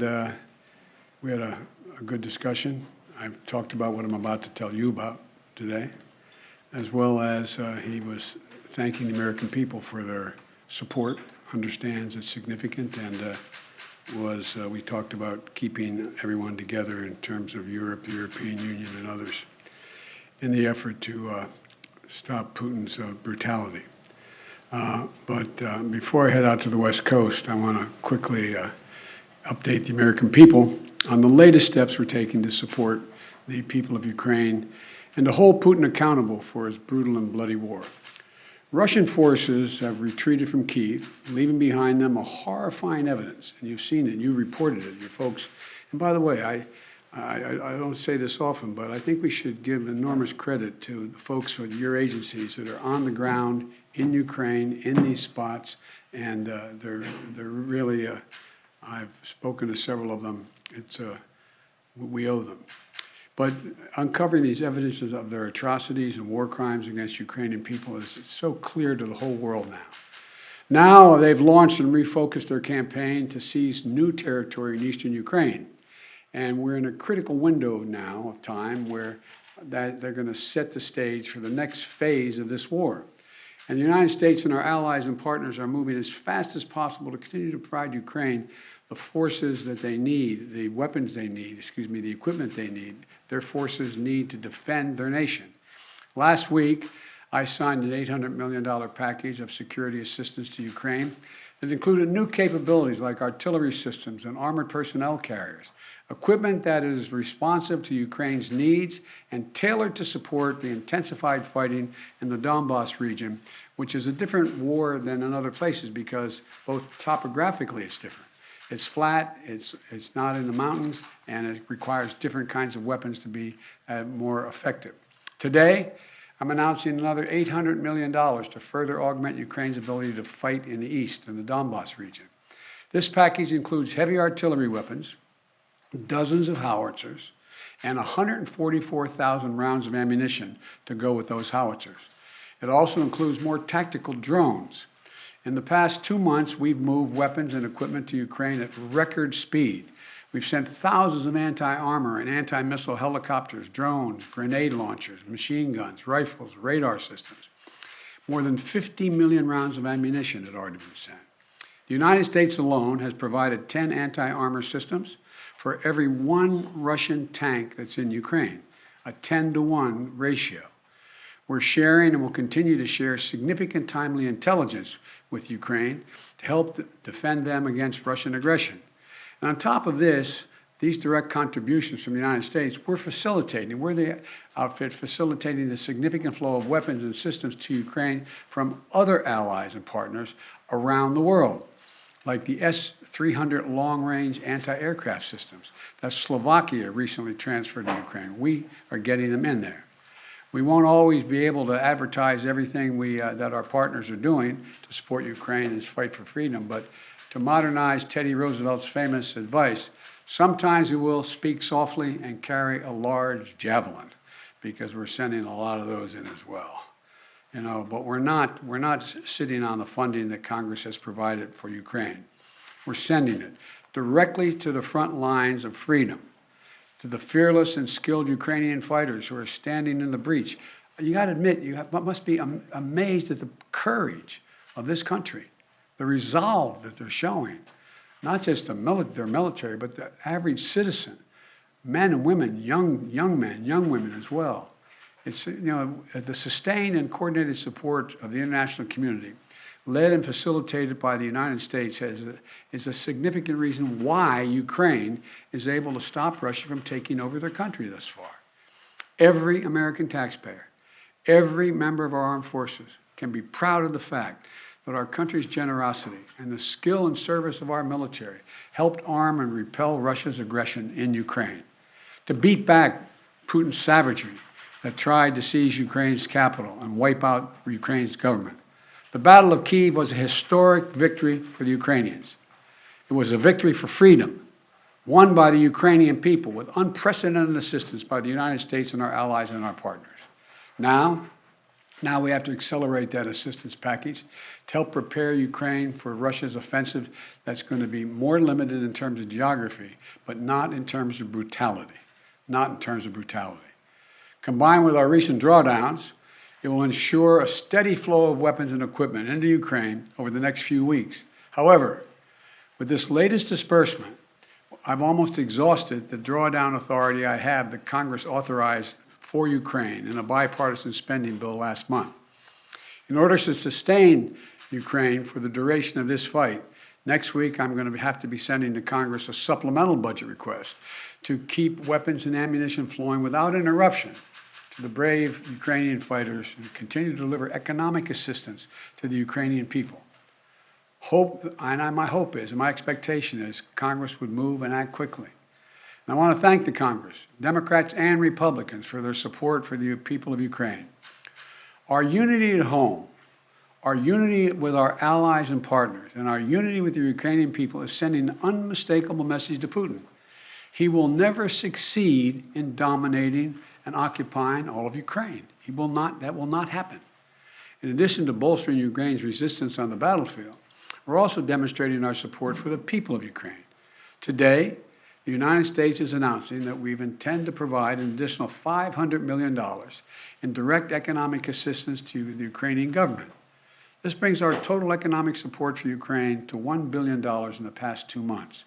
Uh, we had a good discussion. I've talked about what I'm about to tell you about today, as well as he was thanking the American people for their support, understands it's significant, and we talked about keeping everyone together in terms of Europe, the European Union, and others in the effort to stop Putin's brutality. But before I head out to the West Coast, I want to quickly update the American people on the latest steps we're taking to support the people of Ukraine and to hold Putin accountable for his brutal and bloody war. Russian forces have retreated from Kyiv, leaving behind them a horrifying evidence, and you've seen it, you reported it, your folks. And by the way, I don't say this often, but I think we should give enormous credit to the folks with your agencies that are on the ground in Ukraine, in these spots, and they're really, I've spoken to several of them. We owe them. But uncovering these evidences of their atrocities and war crimes against Ukrainian people is so clear to the whole world now. Now they've launched and refocused their campaign to seize new territory in eastern Ukraine. And we're in a critical window now of time where they're going to set the stage for the next phase of this war. And the United States and our allies and partners are moving as fast as possible to continue to provide Ukraine the forces that they need, the weapons they need, the equipment they need, their forces need to defend their nation. Last week, I signed an $800 million package of security assistance to Ukraine that included new capabilities like artillery systems and armored personnel carriers, equipment that is responsive to Ukraine's needs and tailored to support the intensified fighting in the Donbas region, which is a different war than in other places because both topographically it's different. It's flat, it's not in the mountains, and it requires different kinds of weapons to be more effective. Today, I'm announcing another $800 million to further augment Ukraine's ability to fight in the east, in the Donbas region. This package includes heavy artillery weapons, dozens of howitzers, and 144,000 rounds of ammunition to go with those howitzers. It also includes more tactical drones. In the past 2 months, we've moved weapons and equipment to Ukraine at record speed. We've sent thousands of anti-armor and anti-missile helicopters, drones, grenade launchers, machine guns, rifles, radar systems. More than 50 million rounds of ammunition had already been sent. The United States alone has provided 10 anti-armor systems for every one Russian tank that's in Ukraine, a 10-to-1 ratio. We're sharing and will continue to share significant timely intelligence with Ukraine to help defend them against Russian aggression. And on top of this, these direct contributions from the United States, we're the outfit facilitating the significant flow of weapons and systems to Ukraine from other allies and partners around the world, like the S-300 long-range anti-aircraft systems that Slovakia recently transferred to Ukraine. We are getting them in there. We won't always be able to advertise everything that our partners are doing to support Ukraine and its fight for freedom, but to modernize Teddy Roosevelt's famous advice, sometimes we will speak softly and carry a large javelin, because we're sending a lot of those in as well. You know, but we're not sitting on the funding that Congress has provided for Ukraine. We're sending it directly to the front lines of freedom, to the fearless and skilled Ukrainian fighters who are standing in the breach. You got to admit, must be amazed at the courage of this country, the resolve that they're showing, not just their military, but the average citizen, men and women, young men, young women as well. It's, you know, the sustained and coordinated support of the international community, led and facilitated by the United States, is a significant reason why Ukraine is able to stop Russia from taking over their country thus far. Every American taxpayer, every member of our armed forces can be proud of the fact that our country's generosity and the skill and service of our military helped arm and repel Russia's aggression in Ukraine, to beat back Putin's savagery that tried to seize Ukraine's capital and wipe out Ukraine's government. The Battle of Kyiv was a historic victory for the Ukrainians. It was a victory for freedom, won by the Ukrainian people with unprecedented assistance by the United States and our allies and our partners. Now, Now we have to accelerate that assistance package to help prepare Ukraine for Russia's offensive that's going to be more limited in terms of geography, but not in terms of brutality. Not in terms of brutality. Combined with our recent drawdowns, it will ensure a steady flow of weapons and equipment into Ukraine over the next few weeks. However, with this latest disbursement, I've almost exhausted the drawdown authority I have that Congress authorized for Ukraine in a bipartisan spending bill last month. In order to sustain Ukraine for the duration of this fight, next week I'm going to have to be sending to Congress a supplemental budget request to keep weapons and ammunition flowing without interruption to the brave Ukrainian fighters and continue to deliver economic assistance to the Ukrainian people. My hope is, and my expectation is, Congress would move and act quickly. And I want to thank the Congress, Democrats and Republicans, for their support for the people of Ukraine. Our unity at home, our unity with our allies and partners, and our unity with the Ukrainian people is sending an unmistakable message to Putin. He will never succeed in dominating and occupying all of Ukraine. That will not happen. In addition to bolstering Ukraine's resistance on the battlefield, we're also demonstrating our support for the people of Ukraine. Today, the United States is announcing that we intend to provide an additional $500 million in direct economic assistance to the Ukrainian government. This brings our total economic support for Ukraine to $1 billion in the past 2 months.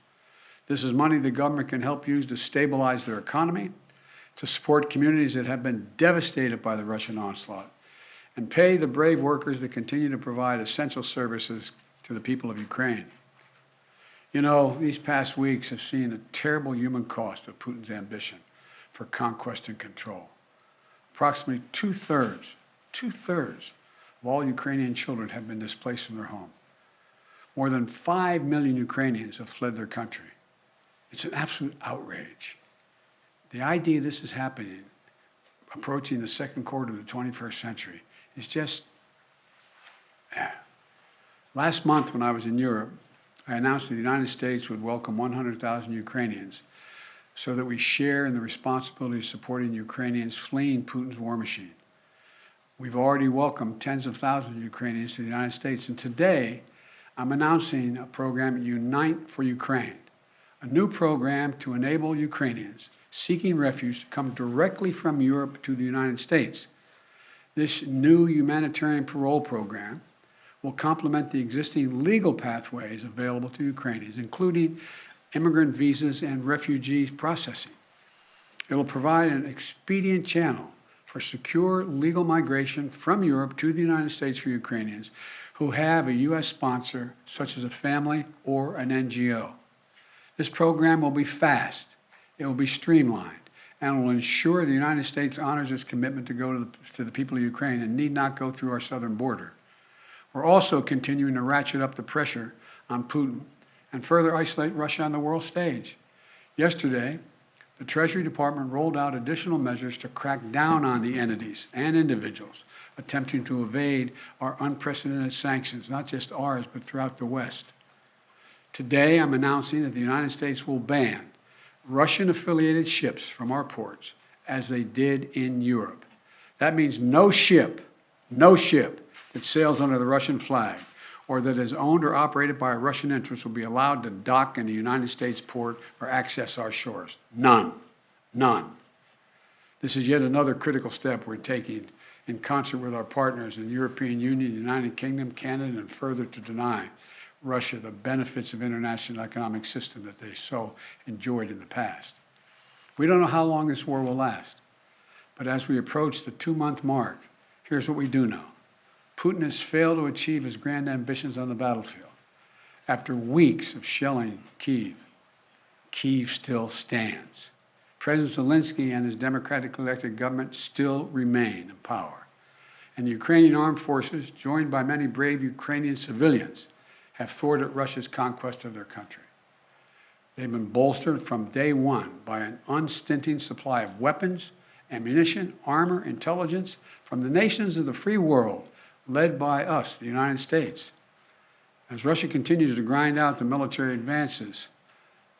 This is money the government can help use to stabilize their economy, to support communities that have been devastated by the Russian onslaught, and pay the brave workers that continue to provide essential services to the people of Ukraine. You know, these past weeks have seen a terrible human cost of Putin's ambition for conquest and control. Approximately two-thirds of all Ukrainian children have been displaced from their home. More than 5 million Ukrainians have fled their country. It's an absolute outrage. The idea this is happening, approaching the second quarter of the 21st century, is just, Last month when I was in Europe, I announced that the United States would welcome 100,000 Ukrainians so that we share in the responsibility of supporting Ukrainians fleeing Putin's war machine. We've already welcomed tens of thousands of Ukrainians to the United States, and today I'm announcing a program, Unite for Ukraine, a new program to enable Ukrainians seeking refuge to come directly from Europe to the United States. This new humanitarian parole program will complement the existing legal pathways available to Ukrainians, including immigrant visas and refugee processing. It will provide an expedient channel for secure legal migration from Europe to the United States for Ukrainians who have a U.S. sponsor, such as a family or an NGO. This program will be fast, it will be streamlined, and will ensure the United States honors its commitment to go to the people of Ukraine and need not go through our southern border. We're also continuing to ratchet up the pressure on Putin and further isolate Russia on the world stage. Yesterday, the Treasury Department rolled out additional measures to crack down on the entities and individuals attempting to evade our unprecedented sanctions, not just ours, but throughout the West. Today, I'm announcing that the United States will ban Russian-affiliated ships from our ports, as they did in Europe. That means no ship that sails under the Russian flag or that is owned or operated by a Russian interest will be allowed to dock in the United States port or access our shores. None. This is yet another critical step we're taking in concert with our partners in the European Union, the United Kingdom, Canada, and further to deny Russia the benefits of international economic system that they so enjoyed in the past. We don't know how long this war will last, but as we approach the 2-month mark, here's what we do know. Putin has failed to achieve his grand ambitions on the battlefield. After weeks of shelling Kyiv, Kyiv still stands. President Zelensky and his democratically elected government still remain in power. And the Ukrainian armed forces, joined by many brave Ukrainian civilians, have thwarted Russia's conquest of their country. They've been bolstered from day one by an unstinting supply of weapons, ammunition, armor, intelligence from the nations of the free world, led by us, the United States. As Russia continues to grind out the military advances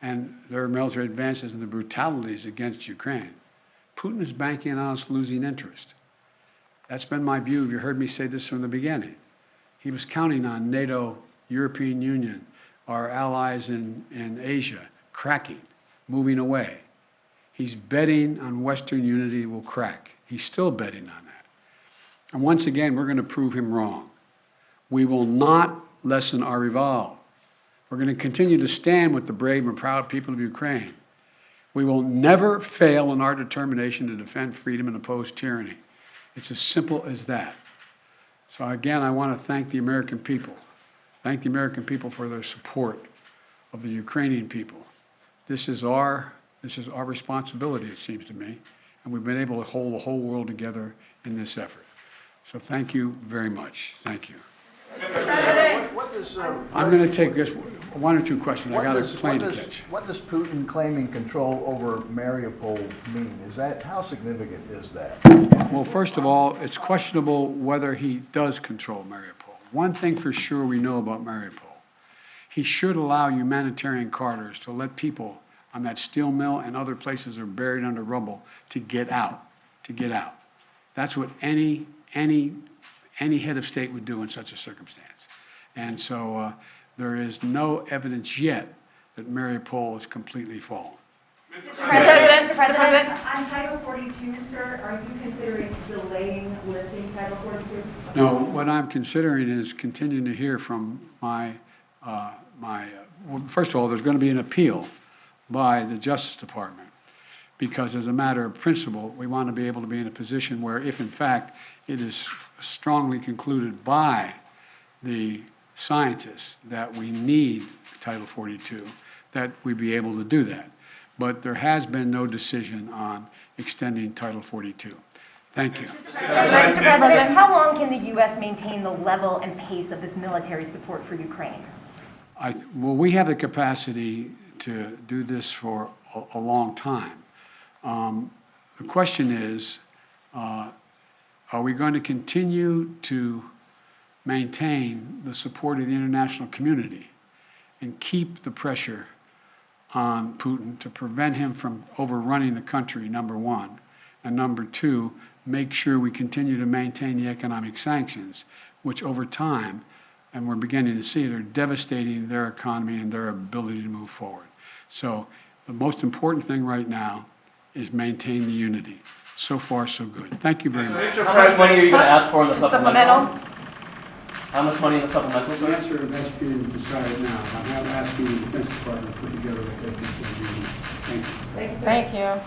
and the brutalities against Ukraine, Putin is banking on us losing interest. That's been my view. You heard me say this from the beginning. He was counting on NATO, European Union, our allies in Asia, cracking, moving away. He's betting on Western unity will crack. He's still betting on that. And once again, we're going to prove him wrong. We will not lessen our resolve. We're going to continue to stand with the brave and proud people of Ukraine. We will never fail in our determination to defend freedom and oppose tyranny. It's as simple as that. So again, I want to thank the American people. Thank the American people for their support of the Ukrainian people. This is our responsibility, it seems to me, and we've been able to hold the whole world together in this effort. So thank you very much. Thank you. I'm going to take just one or two questions. I got a plane to catch. What does Putin claiming control over Mariupol mean? How significant is that? Well, first of all, it's questionable whether he does control Mariupol. One thing for sure we know about Mariupol, he should allow humanitarian corridors to let people on that steel mill and other places that are buried under rubble to get out, That's what any head of state would do in such a circumstance. And so there is no evidence yet that Mariupol is completely fallen. Mr. President, on Title 42, sir, are you considering delaying lifting Title 42? No, what I'm considering is continuing to hear from well, first of all, there's going to be an appeal by the Justice Department, because as a matter of principle, we want to be able to be in a position where if in fact it is strongly concluded by the scientists that we need Title 42, that we be able to do that. But there has been no decision on extending Title 42. Thank you. Mr. President, how long can the U.S. maintain the level and pace of this military support for Ukraine? Well, we have the capacity to do this for a long time. The question is, are we going to continue to maintain the support of the international community and keep the pressure on Putin to prevent him from overrunning the country, number one, and number two, make sure we continue to maintain the economic sanctions, which over time, and we're beginning to see it, are devastating their economy and their ability to move forward. So the most important thing right now is maintain the unity. So far, so good. Thank you very much. How much money are you going to ask for in the supplemental? How much money in the supplemental, The sir? answer that's being decided now. I'm asking the Defense Department to put together a head. Thank you. Thank you, sir. Thank you.